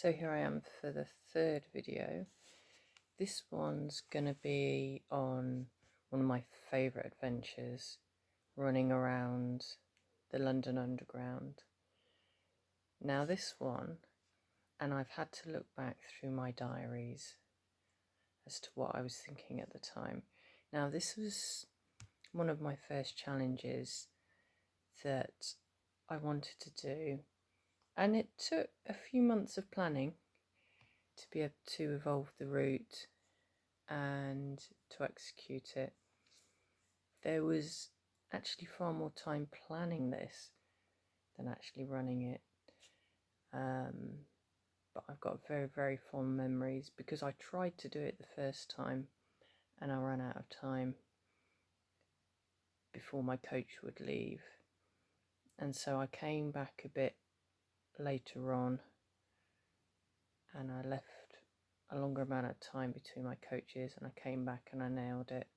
So here I am for the third video. This one's going to be on one of my favourite adventures, running around the London Underground. Now this one, and I've had to look back through my diaries as to what I was thinking at the time. Now this was one of my first challenges that I wanted to do, and it took a few months of planning to be able to evolve the route and to execute it. There was actually far more time planning this than actually running it. But I've got very, very fond memories because I tried to do it the first time and I ran out of time before my coach would leave. And so I came back a bit later on and I left a longer amount of time between my coaches, and I came back and I nailed it,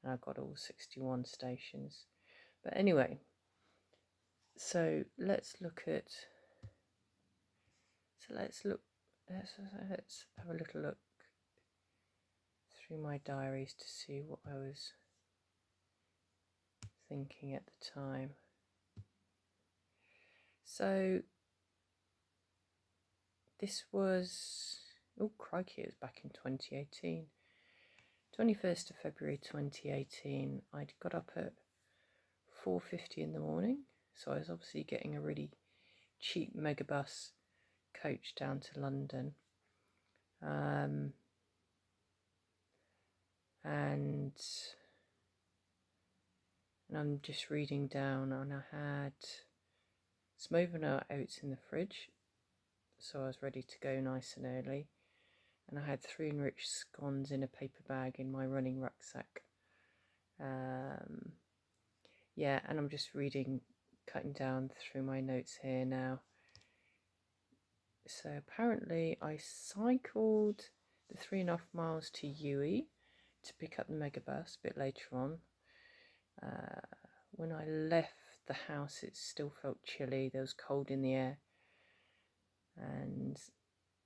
and I got all 61 stations. But anyway, so let's have a little look through my diaries to see what I was thinking at the time. So this was, oh crikey, it was back in 2018. 21st of February 2018, I'd got up at 4:50 in the morning, so I was obviously getting a really cheap megabus coach down to London. And I'm just reading down, and I had some overnight oats in the fridge, so I was ready to go nice and early. And I had 3 enriched scones in a paper bag in my running rucksack. Yeah, and I'm just cutting down through my notes here now. So apparently I cycled the 3.5 miles to UWE to pick up the megabus a bit later on. When I left the house, it still felt chilly. There was cold in the air, and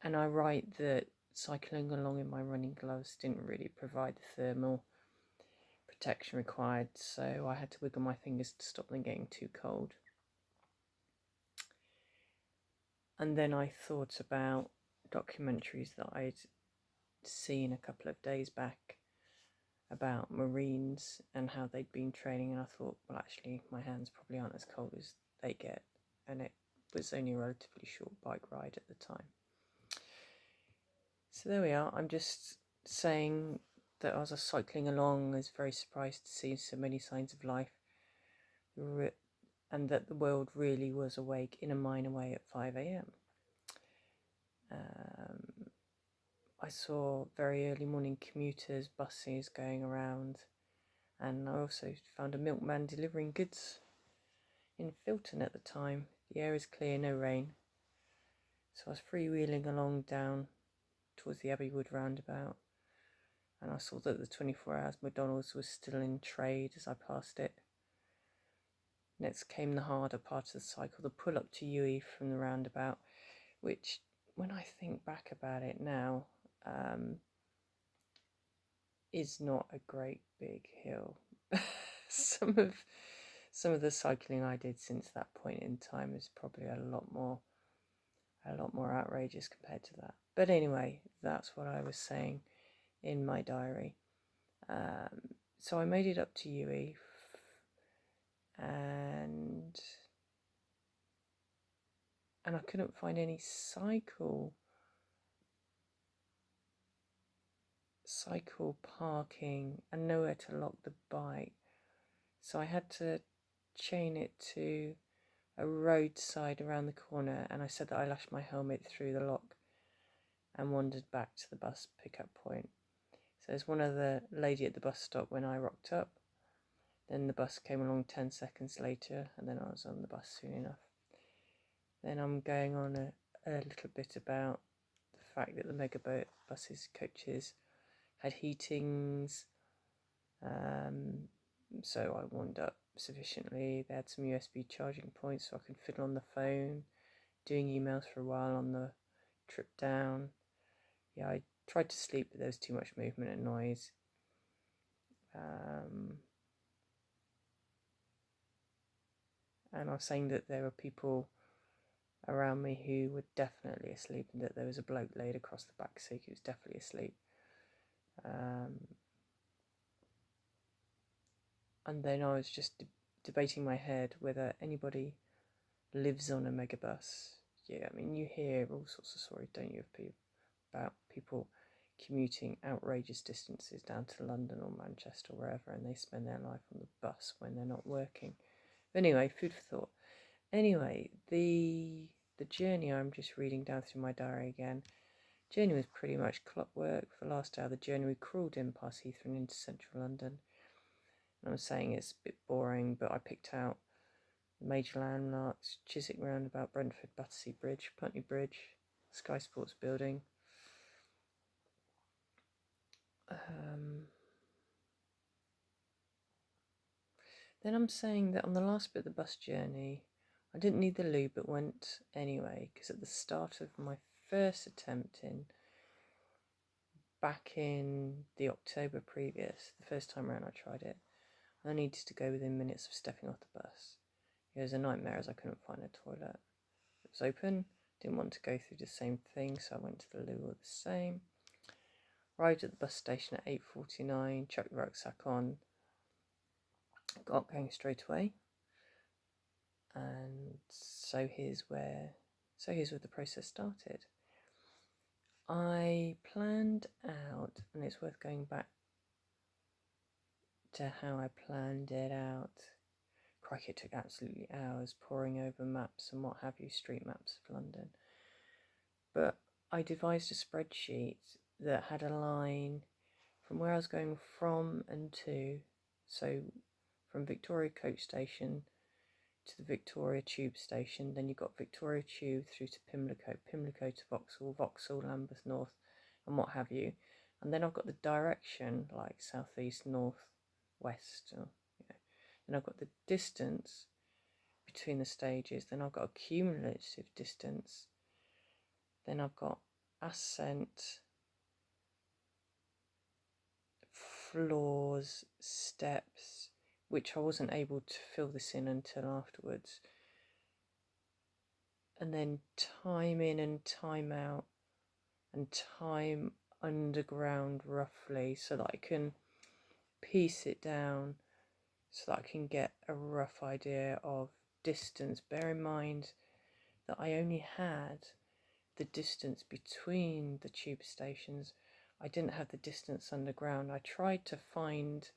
I write that cycling along in my running gloves didn't really provide the thermal protection required, so I had to wiggle my fingers to stop them getting too cold. And then I thought about documentaries that I'd seen a couple of days back about Marines and how they'd been training, and I thought, well, actually my hands probably aren't as cold as they get, and it was only a relatively short bike ride at the time. So there we are. I'm just saying that as I was cycling along, I was very surprised to see so many signs of life, and that the world really was awake in a minor way at 5 a.m. I saw very early morning commuters, buses going around, and I also found a milkman delivering goods in Filton at the time. The air is clear, no rain. So I was freewheeling along down towards the Abbey Wood roundabout, and I saw that the 24 hours McDonald's was still in trade as I passed it. Next came the harder part of the cycle, the pull up to UWE from the roundabout, which, when I think back about it now, is not a great big hill. Some of the cycling I did since that point in time is probably a lot more outrageous compared to that. But anyway, that's what I was saying in my diary. So I made it up to UWE, and I couldn't find any cycle parking and nowhere to lock the bike, so I had to chain it to a roadside around the corner, and I said that I lashed my helmet through the lock and wandered back to the bus pickup point. So there's one other lady at the bus stop when I rocked up. Then the bus came along 10 seconds later, and then I was on the bus soon enough. Then I'm going on a little bit about the fact that the megabuses coaches had heatings, so I warmed up sufficiently. They had some USB charging points so I could fiddle on the phone, doing emails for a while on the trip down. Yeah, I tried to sleep, but there was too much movement and noise. And I was saying that there were people around me who were definitely asleep, and that there was a bloke laid across the back seat who was definitely asleep. And then I was just debating in my head whether anybody lives on a megabus. Yeah, I mean, you hear all sorts of stories, don't you, of people, about people commuting outrageous distances down to London or Manchester or wherever, and they spend their life on the bus when they're not working. But anyway, food for thought. Anyway, the journey, I'm just reading down through my diary again. Journey was pretty much clockwork. For the last hour of the journey, we crawled in past Heathrow and into central London. And I'm saying it's a bit boring, but I picked out the major landmarks: Chiswick Roundabout, Brentford, Battersea Bridge, Putney Bridge, Sky Sports Building. Then I'm saying that on the last bit of the bus journey, I didn't need the loo, but went anyway, because at the start of my first attempt back in the October previous, the first time around I tried it, I needed to go within minutes of stepping off the bus. It was a nightmare as I couldn't find a toilet. It was open, didn't want to go through the same thing, so I went to the loo all the same. Arrived at the bus station at 8:49, chucked the rucksack on, got going straight away. And so here's where the process started. I planned out, and it's worth going back to how I planned it out. Crikey, it took absolutely hours poring over maps and what have you, street maps of London. But I devised a spreadsheet that had a line from where I was going from and to, so from Victoria Coach Station to the Victoria Tube Station, then you've got Victoria Tube through to Pimlico, Pimlico to Vauxhall, Vauxhall, Lambeth North, and what have you. And then I've got the direction, like southeast, north, west, Then I've got the distance between the stages, then I've got a cumulative distance, then I've got ascent, floors, steps, which I wasn't able to fill this in until afterwards, and then time in and time out and time underground roughly, so that I can piece it down, so that I can get a rough idea of distance. Bear in mind that I only had the distance between the tube stations. I didn't have the distance underground. I tried to find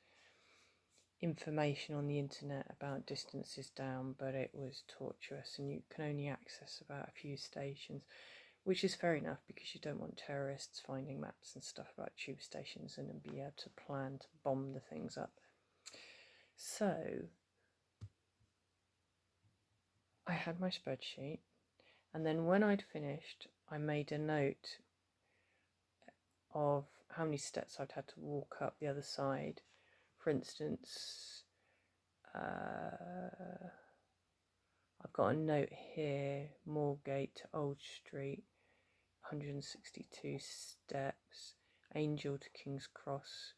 information on the internet about distances down, but it was torturous, and you can only access about a few stations, which is fair enough because you don't want terrorists finding maps and stuff about tube stations and be able to plan to bomb the things up. So I had my spreadsheet, and then when I'd finished, I made a note of how many steps I'd had to walk up the other side. For instance, I've got a note here: Moorgate to Old Street, 162 steps. Angel to King's Cross,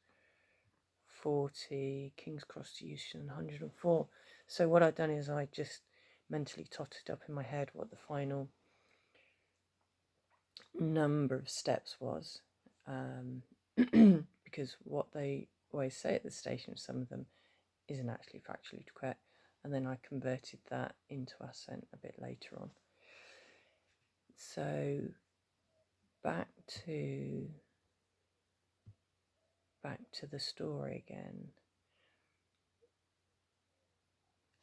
40. King's Cross to Euston, 104. So what I've done is I just mentally totted up in my head what the final number of steps was, because what they always say at the station, some of them, isn't actually factually correct, and then I converted that into ascent a bit later on. So back to the story again.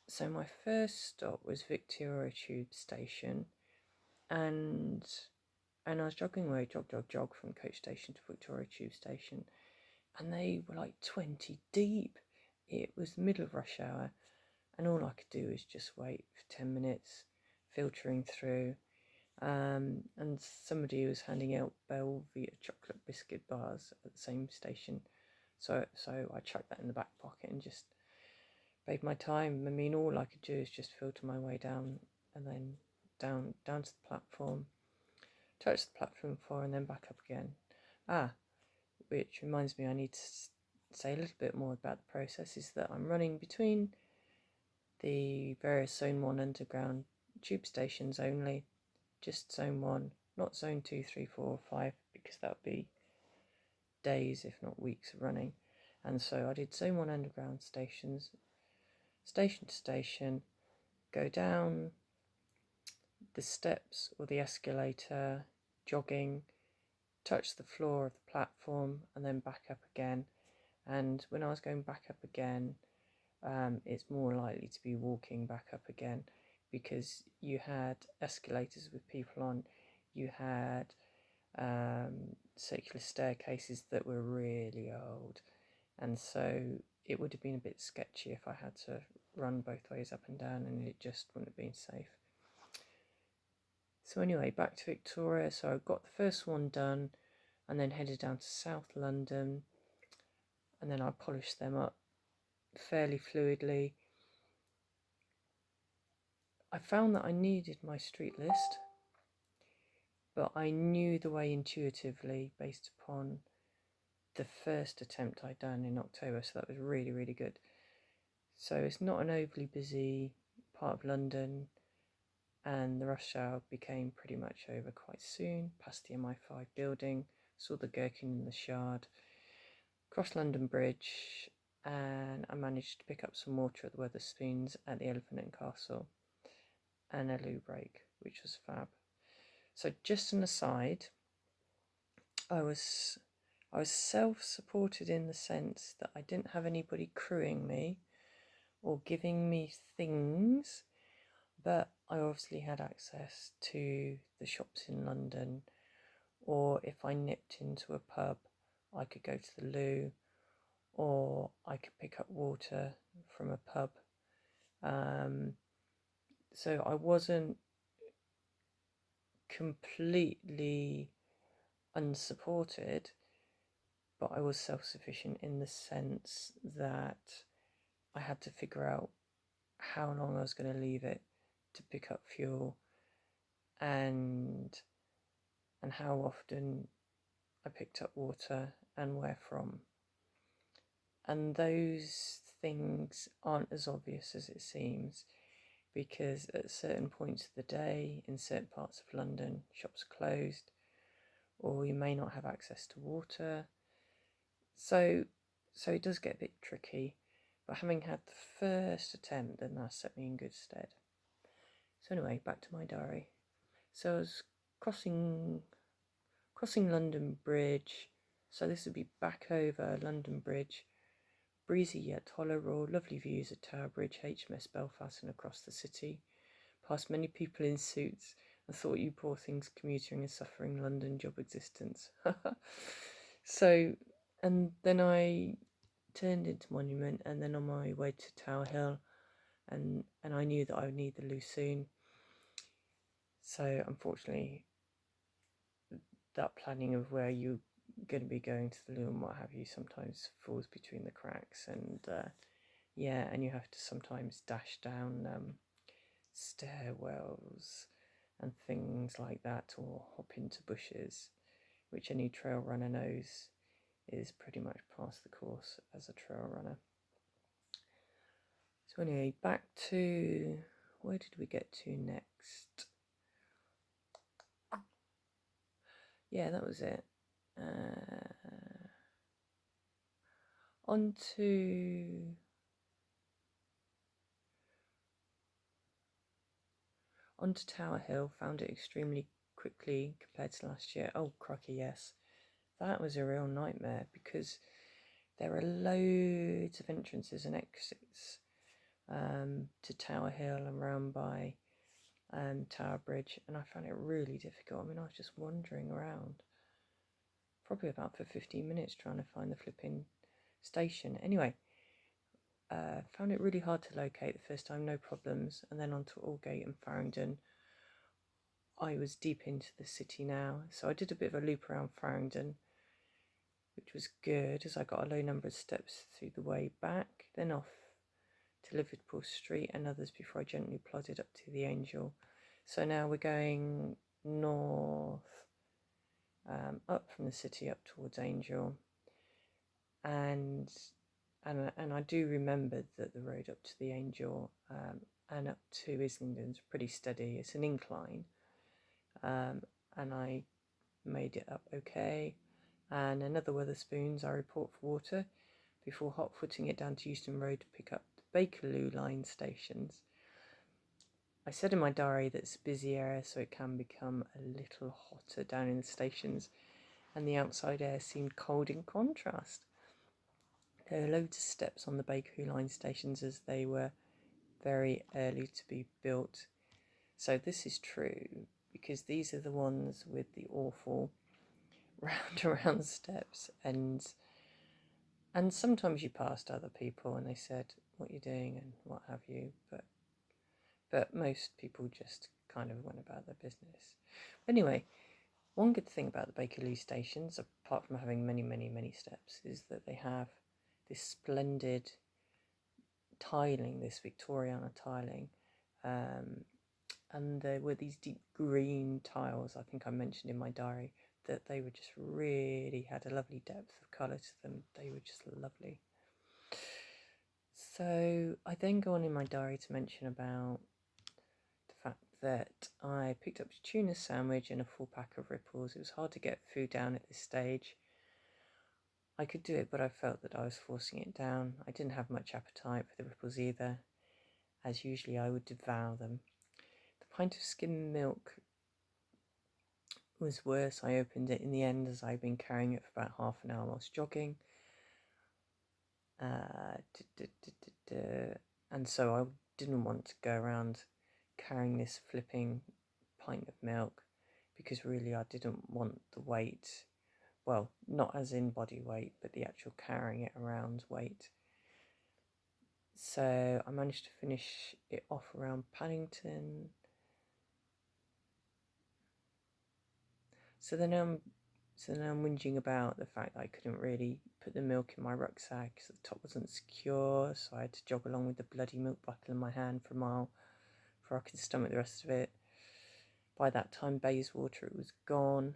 So my first stop was Victoria Tube Station, and I was jogging away, jog from Coach Station to Victoria Tube Station, and they were like 20 deep. It was the middle of rush hour, and all I could do was just wait for 10 minutes, filtering through. And somebody was handing out Belvia chocolate biscuit bars at the same station, so I chucked that in the back pocket and just bade my time. I mean, all I could do is just filter my way down, and then down to the platform, touch the platform 4 and then back up again. Which reminds me, I need to say a little bit more about the process, is that I'm running between the various Zone 1 underground tube stations only, just Zone 1, not Zone 2, 3, 4, 5, because that would be days, if not weeks of running. And so I did Zone 1 underground stations, station to station, go down the steps or the escalator, jogging, touch the floor of the platform, and then back up again. And when I was going back up again, it's more likely to be walking back up again, because you had escalators with people on, you had circular staircases that were really old, and so it would have been a bit sketchy if I had to run both ways up and down, and it just wouldn't have been safe. So anyway, back to Victoria. So I got the first one done and then headed down to South London, and then I polished them up fairly fluidly. I found that I needed my street list, but I knew the way intuitively based upon the first attempt I'd done in October, so that was really, really good. So it's not an overly busy part of London, and the rush hour became pretty much over quite soon. Past the MI5 building, saw the Gherkin in the Shard, crossed London Bridge, and I managed to pick up some water at the Wetherspoons at the Elephant and Castle, and a loo break, which was fab. So just an aside, I was self-supported in the sense that I didn't have anybody crewing me or giving me things, but I obviously had access to the shops in London, or if I nipped into a pub, I could go to the loo, or I could pick up water from a pub. So I wasn't completely unsupported, but I was self-sufficient in the sense that I had to figure out how long I was going to leave it to pick up fuel, and how often I picked up water and where from. And those things aren't as obvious as it seems, because at certain points of the day in certain parts of London, shops are closed, or you may not have access to water. So it does get a bit tricky, but having had the first attempt, then that set me in good stead. So anyway, back to my diary. So I was crossing London Bridge. So this would be back over London Bridge, breezy yet tolerable, lovely views of Tower Bridge, HMS Belfast, and across the city. Past many people in suits, and thought you poor things commuting and suffering London job existence. So, and then I turned into Monument, and then on my way to Tower Hill, and I knew that I would need the loo soon. So unfortunately, that planning of where you're going to be going to the loo and what have you sometimes falls between the cracks, and and you have to sometimes dash down stairwells and things like that, or hop into bushes, which any trail runner knows is pretty much past the course as a trail runner. So anyway, back to, where did we get to next? Yeah, that was it. On to Tower Hill. Found it extremely quickly compared to last year. Oh, crikey, yes. That was a real nightmare, because there are loads of entrances and exits to Tower Hill and round by Tower Bridge, and I found it really difficult. I mean, I was just wandering around probably about for 15 minutes trying to find the flipping station. Anyway, found it really hard to locate the first time, no problems, and then onto Aldgate and Farringdon. I was deep into the city now, so I did a bit of a loop around Farringdon, which was good, as I got a low number of steps through the way back, then off to Liverpool Street and others before I gently plodded up to the Angel. So now we're going north up from the city up towards Angel, and I do remember that the road up to the Angel and up to Islington's pretty steady. It's an incline, and I made it up okay. And another Wetherspoons I report for water before hot-footing it down to Euston Road to pick up the Bakerloo line stations. I said in my diary that it's a busy area, so it can become a little hotter down in the stations, and the outside air seemed cold in contrast. There are loads of steps on the Bakerloo line stations as they were very early to be built. So this is true, because these are the ones with the awful round steps, and sometimes you passed other people and they said what you're doing and what have you, but most people just kind of went about their business. Anyway, one good thing about the Bakerloo stations, apart from having many steps, is that they have this splendid tiling, this Victoriana tiling, and there were these deep green tiles, I think I mentioned in my diary, that they were just really had a lovely depth of colour to them. They were just lovely. So I then go on in my diary to mention about the fact that I picked up a tuna sandwich and a full pack of Ripples. It was hard to get food down at this stage. I could do it, but I felt that I was forcing it down. I didn't have much appetite for the Ripples either, as usually I would devour them. The pint of skimmed milk was worse. I opened it in the end as I'd been carrying it for about half an hour whilst jogging. And so I didn't want to go around carrying this flipping pint of milk, because really I didn't want the weight, well, not as in body weight, but the actual carrying it around weight. So I managed to finish it off around Paddington. So then I'm whinging about the fact that I couldn't really put the milk in my rucksack because the top wasn't secure, so I had to jog along with the bloody milk bottle in my hand for a mile before I could stomach the rest of it. By that time, Bayswater, it was gone.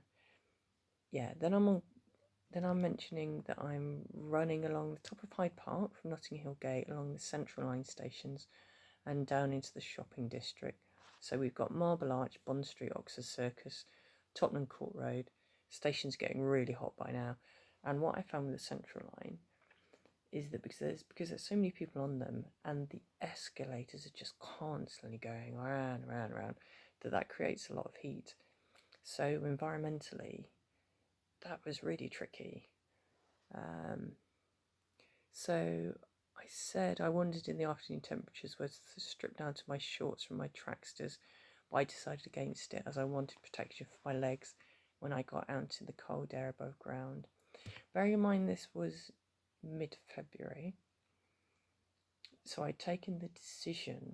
Yeah, then I'm mentioning that I'm running along the top of Hyde Park from Notting Hill Gate, along the Central Line stations and down into the shopping district. So we've got Marble Arch, Bond Street, Oxford Circus, Tottenham Court Road. Station's getting really hot by now. And what I found with the Central Line is that because there's so many people on them and the escalators are just constantly going around, that creates a lot of heat. So environmentally, that was really tricky. So I said I wondered in the afternoon temperatures whether to strip down to my shorts from my Tracksters, but I decided against it as I wanted protection for my legs when I got out into the cold air above ground. Bearing in mind this was mid-February, so I'd taken the decision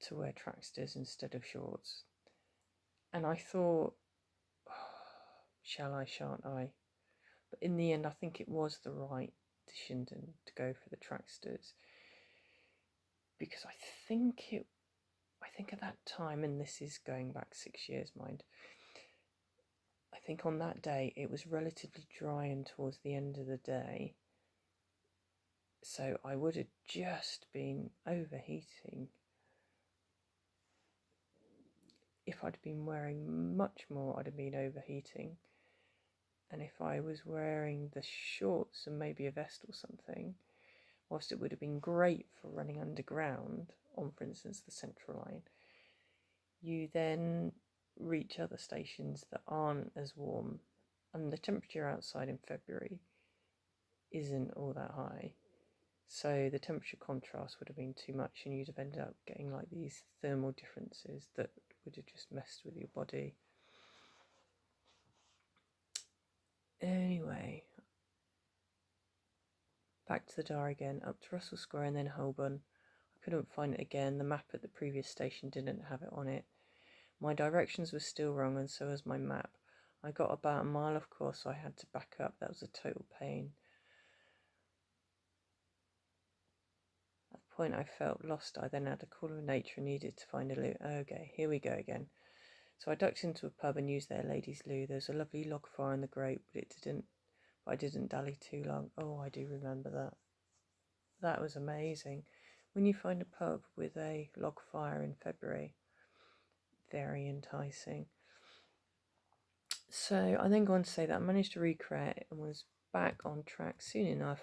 to wear Tracksters instead of shorts, and I thought, shall I, shan't I? But in the end I think it was the right decision to go for the Tracksters, because I think at that time, and this is going back 6 years, mind, I think on that day it was relatively dry and towards the end of the day, so I would have just been overheating if I'd been wearing much more. I'd have been overheating, and if I was wearing the shorts and maybe a vest or something, whilst it would have been great for running underground on, for instance, the Central Line, you then reach other stations that aren't as warm, and the temperature outside in February isn't all that high, so the temperature contrast would have been too much and you'd have ended up getting like these thermal differences that would have just messed with your body. Anyway, back to the diary again, up to Russell Square and then Holborn. I couldn't find it again. The map at the previous station didn't have it on it. My directions were still wrong, and so was my map. I got about a mile off course, so I had to back up. That was a total pain. At the point I felt lost, I then had a call of nature and needed to find a loop. Okay, here we go again. So I ducked into a pub and used their ladies' loo. There was a lovely log fire in the grate, but I didn't dally too long. Oh, I do remember that. That was amazing. When you find a pub with a log fire in February, very enticing. So I then go on to say that I managed to recreate and was back on track soon enough.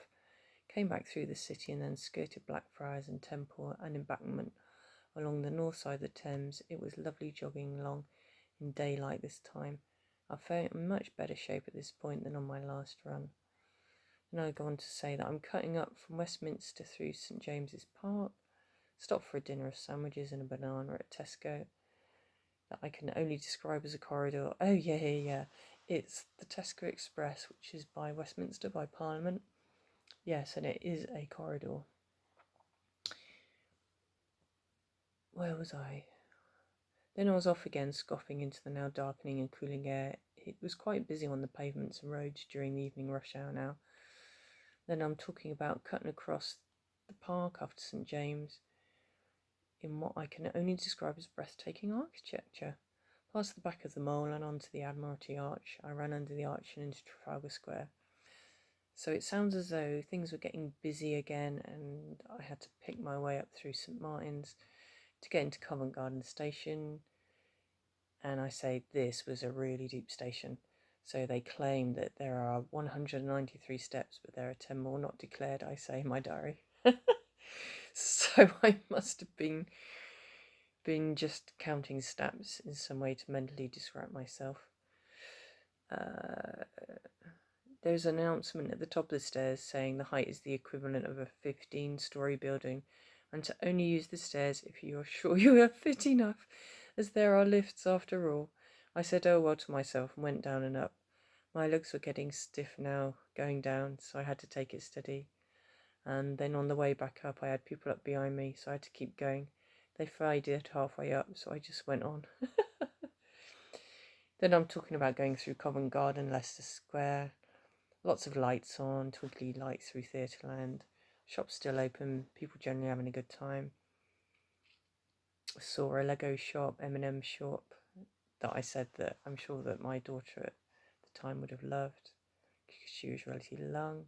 Came back through the city and then skirted Blackfriars and Temple and Embankment along the north side of the Thames. It was lovely jogging along in daylight this time. I felt in much better shape at this point than on my last run. And I go on to say that I'm cutting up from Westminster through St James's Park, stopped for a dinner of sandwiches and a banana at Tesco, that I can only describe as a corridor. Oh yeah. It's the Tesco Express, which is by Westminster, by Parliament. Yes, and it is a corridor. Where was I? Then I was off again, scoffing into the now darkening and cooling air. It was quite busy on the pavements and roads during the evening rush hour now. Then I'm talking about cutting across the park after St James in what I can only describe as breathtaking architecture. Past the back of the Mole and onto the Admiralty Arch. I ran under the arch and into Trafalgar Square. So it sounds as though things were getting busy again, and I had to pick my way up through St Martin's to get into Covent Garden Station. And I say this was a really deep station. So they claim that there are 193 steps, but there are 10 more not declared, I say in my diary. So I must have been just counting steps in some way to mentally distract myself. There's an announcement at the top of the stairs saying the height is the equivalent of a 15-story building, and to only use the stairs if you are sure you are fit enough, as there are lifts after all. I said oh well to myself and went down and up. My legs were getting stiff now, going down, so I had to take it steady. And then on the way back up, I had people up behind me, so I had to keep going. They faded halfway up, so I just went on. Then I'm talking about going through Covent Garden, Leicester Square. Lots of lights on, twinkly lights through Theatreland. Shops still open, people generally having a good time. I saw a Lego shop, M&M shop, that I said that I'm sure that my daughter at the time would have loved, because she was relatively young.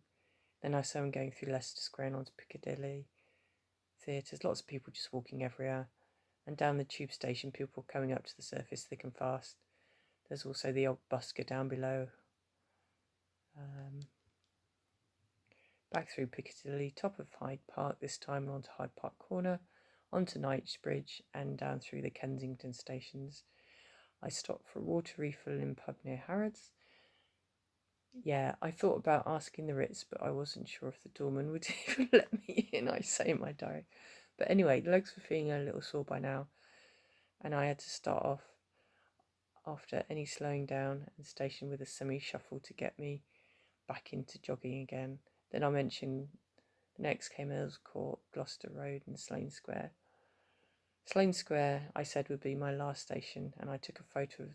Then I saw him going through Leicester Square and onto Piccadilly theatres, lots of people just walking everywhere. And down the tube station, people coming up to the surface thick and fast. There's also the old busker down below. Back through Piccadilly, top of Hyde Park this time, onto Hyde Park Corner, onto Knightsbridge, and down through the Kensington stations. I stopped for a water refill in pub near Harrods. Yeah, I thought about asking the Ritz, but I wasn't sure if the doorman would even let me in, I say in my diary. But anyway, the legs were feeling a little sore by now, and I had to start off after any slowing down and station with a semi-shuffle to get me back into jogging again. Then I mentioned the next came Earls Court, Gloucester Road and Sloane Square. Sloane Square, I said, would be my last station, and I took a photo of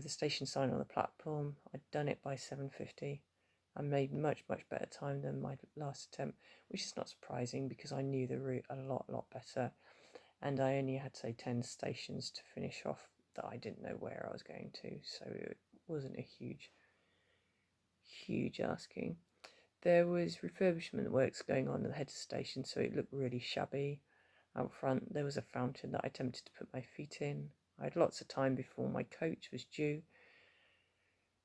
the station sign on the platform. I'd done it by 7:50. I made much better time than my last attempt, which is not surprising because I knew the route a lot better, and I only had, say, 10 stations to finish off that I didn't know where I was going to, so it wasn't a huge asking. There was refurbishment works going on at the head of the station, so it looked really shabby. Out front there was a fountain that I attempted to put my feet in. I had lots of time before my coach was due,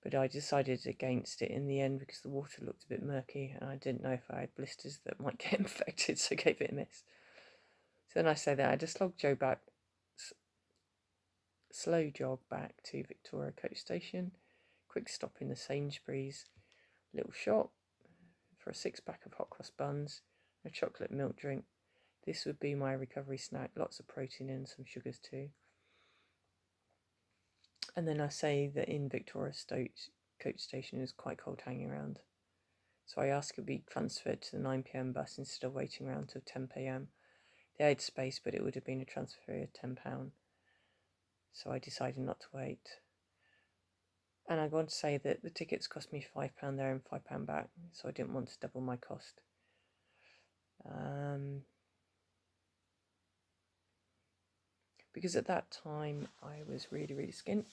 but I decided against it in the end because the water looked a bit murky and I didn't know if I had blisters that might get infected, so I gave it a miss. So then I say that I had a slow jog back to Victoria Coach Station, quick stop in the Sainsbury's little shop for a 6-pack of hot cross buns, a chocolate milk drink. This would be my recovery snack, lots of protein and some sugars too. And then I say that in Victoria Coach Station it was quite cold hanging around. So I asked to be transferred to the 9 p.m. bus instead of waiting around till 10 p.m. They had space, but it would have been a transfer of £10. So I decided not to wait. And I go on to say that the tickets cost me £5 there and £5 back, so I didn't want to double my cost. because at that time I was really, really skint,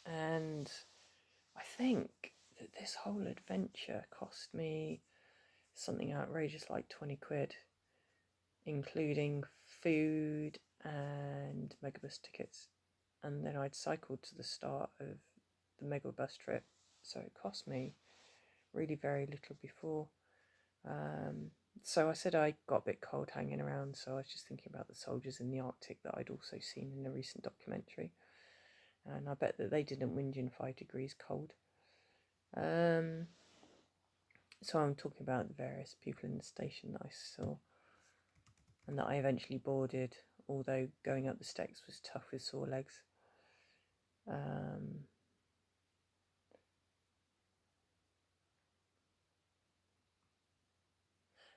and I think that this whole adventure cost me something outrageous like 20 quid, including food and megabus tickets. And then I'd cycled to the start of the megabus trip, so it cost me really very little before. So I said I got a bit cold hanging around, so I was just thinking about the soldiers in the Arctic that I'd also seen in a recent documentary, and I bet that they didn't whinge in 5 degrees cold. So I'm talking about the various people in the station that I saw and that I eventually boarded, although going up the steps was tough with sore legs.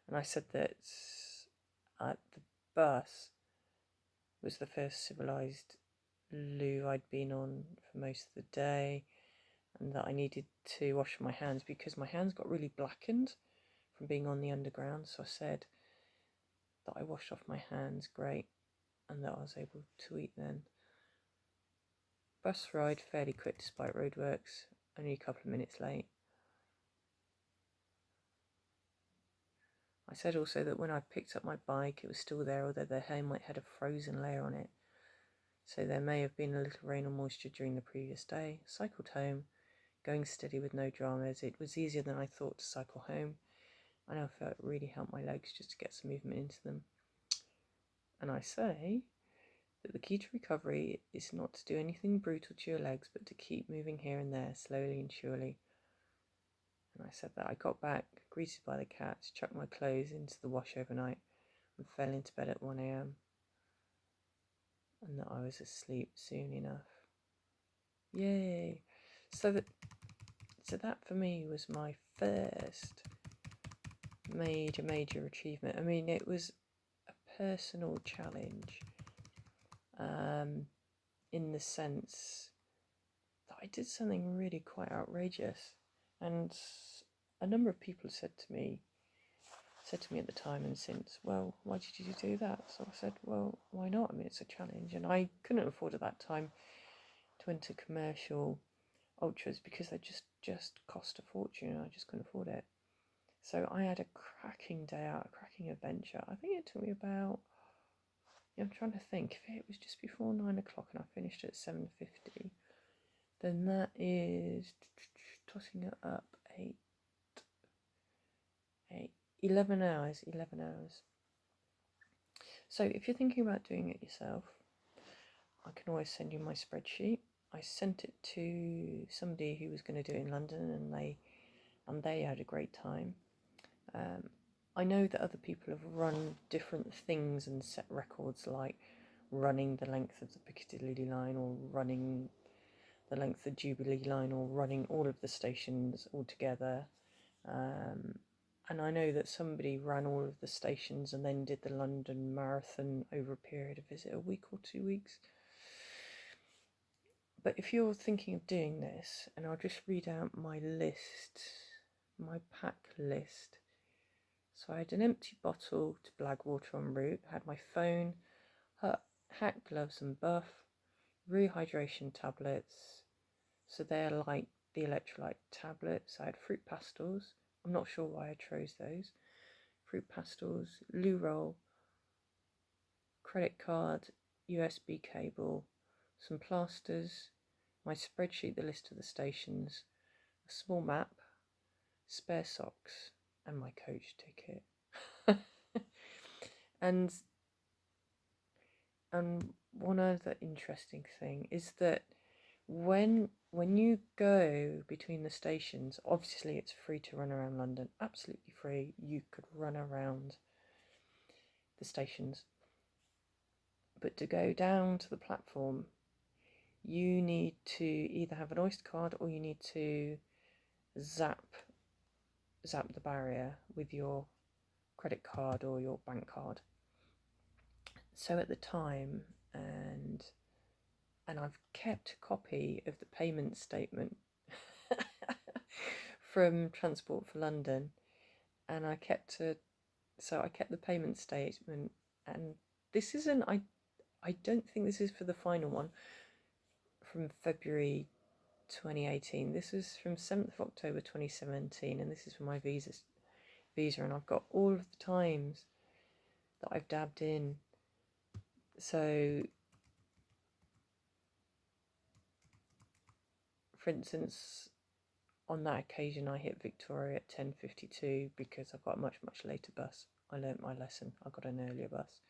And I said that the bus was the first civilised loo I'd been on for most of the day, and that I needed to wash my hands because my hands got really blackened from being on the underground. So I said that I washed off my hands, great, and that I was able to eat then. Bus ride fairly quick despite roadworks, only a couple of minutes late. I said also that when I picked up my bike it was still there, although the helmet had a frozen layer on it, so there may have been a little rain or moisture during the previous day. Cycled home, going steady with no dramas. It was easier than I thought to cycle home. I now felt it really helped my legs just to get some movement into them. And I say that the key to recovery is not to do anything brutal to your legs, but to keep moving here and there, slowly and surely. And I said that I got back, greeted by the cats, chucked my clothes into the wash overnight, and fell into bed at 1 a.m. and that I was asleep soon enough. Yay! So that for me was my first major achievement. I mean, it was a personal challenge, in the sense that I did something really quite outrageous, and a number of people said to me at the time and since, well, why did you do that? So I said, well, why not? I mean, it's a challenge, and I couldn't afford at that time to enter commercial ultras because they just cost a fortune, and I just couldn't afford it. So I had a cracking day out, a cracking adventure. I think it took me about, I'm trying to think, if it was just before 9 o'clock and I finished at 7:50, then that is, tossing it up, 11 hours. So if you're thinking about doing it yourself, I can always send you my spreadsheet. I sent it to somebody who was going to do it in London, and they had a great time. I know that other people have run different things and set records, like running the length of the Piccadilly line, or running the length of Jubilee line, or running all of the stations all together. And I know that somebody ran all of the stations and then did the London Marathon over a period of, is it a week or 2 weeks? But if you're thinking of doing this, and I'll just read out my list, my pack list. So I had an empty bottle to Blackwater en route, had my phone, hat, gloves and buff, rehydration tablets. So they're like the electrolyte tablets. I had fruit pastels. I'm not sure why I chose those. Fruit pastels, loo roll, credit card, USB cable, some plasters, my spreadsheet, the list of the stations, a small map, spare socks, and my coach ticket. and one other interesting thing is that when you go between the stations, obviously it's free to run around London, absolutely free. You could run around the stations, but to go down to the platform, you need to either have an Oyster card, or you need to zap the barrier with your credit card or your bank card. So at the time, and I've kept a copy of the payment statement from Transport for London, and I kept the payment statement, and this isn't, I I don't think this is for the final one from February 2018. This is from 7th of October 2017, and this is for my visa, and I've got all of the times that I've dabbed in. So, for instance, on that occasion I hit Victoria at 10:52 because I got a much later bus. I learnt my lesson. I got an earlier bus.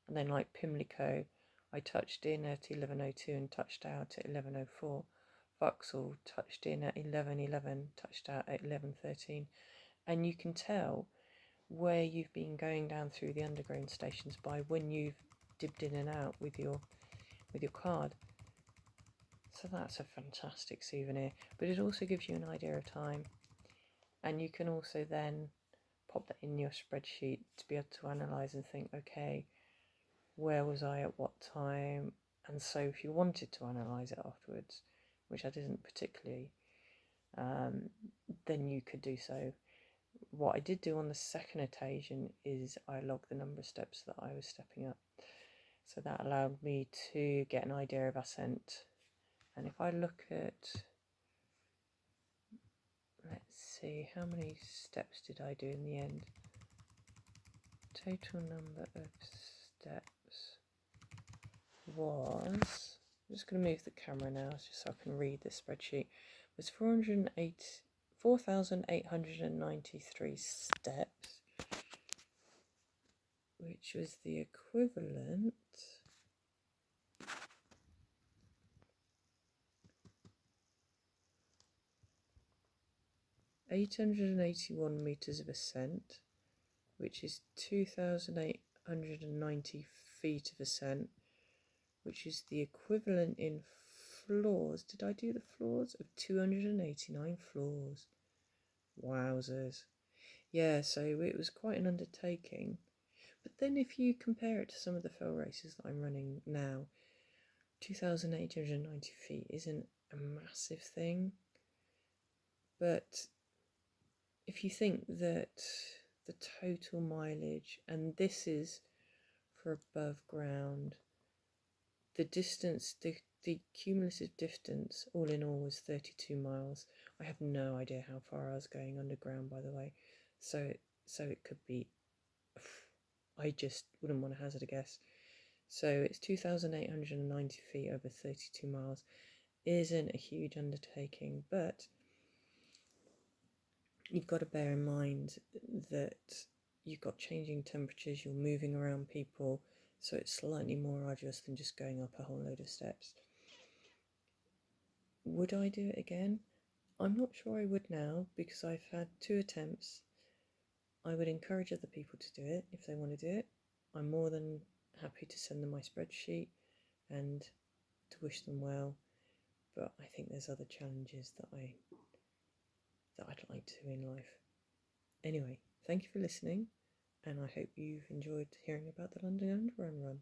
And then like Pimlico, I touched in at 11:02 and touched out at 11:04. Vauxhall touched in at 11:11, touched out at 11:13. And you can tell where you've been going down through the underground stations by when you've dipped in and out with your card. So that's a fantastic souvenir, but it also gives you an idea of time, and you can also then pop that in your spreadsheet to be able to analyse and think, okay, where was I at what time? And so if you wanted to analyse it afterwards, which I didn't particularly, then you could do so. What I did do on the second occasion is I logged the number of steps that I was stepping up. So that allowed me to get an idea of ascent. And if I look at, let's see, how many steps did I do in the end? Total number of steps was, I'm just going to move the camera now just so I can read this spreadsheet, was 4,893 steps, which was the equivalent (881 meters of ascent, which is 2,890 feet of ascent, which is the equivalent in floors. Did I do the floors? Of 289 floors. Wowzers. Yeah, so it was quite an undertaking. But then if you compare it to some of the fell races that I'm running now, 2,890 feet isn't a massive thing. But if you think that the total mileage, and this is for above ground, the distance, the cumulative distance all in all was 32 miles. I have no idea how far I was going underground, by the way, so it could be, I just wouldn't want to hazard a guess. So it's 2,890 feet over 32 miles. Isn't a huge undertaking, but you've got to bear in mind that you've got changing temperatures, you're moving around people, so it's slightly more arduous than just going up a whole load of steps. Would I do it again? I'm not sure I would now, because I've had 2 attempts. I would encourage other people to do it if they want to do it. I'm more than happy to send them my spreadsheet and to wish them well, but I think there's other challenges that I'd like to in life. Anyway, thank you for listening, and I hope you've enjoyed hearing about the London Underground Run.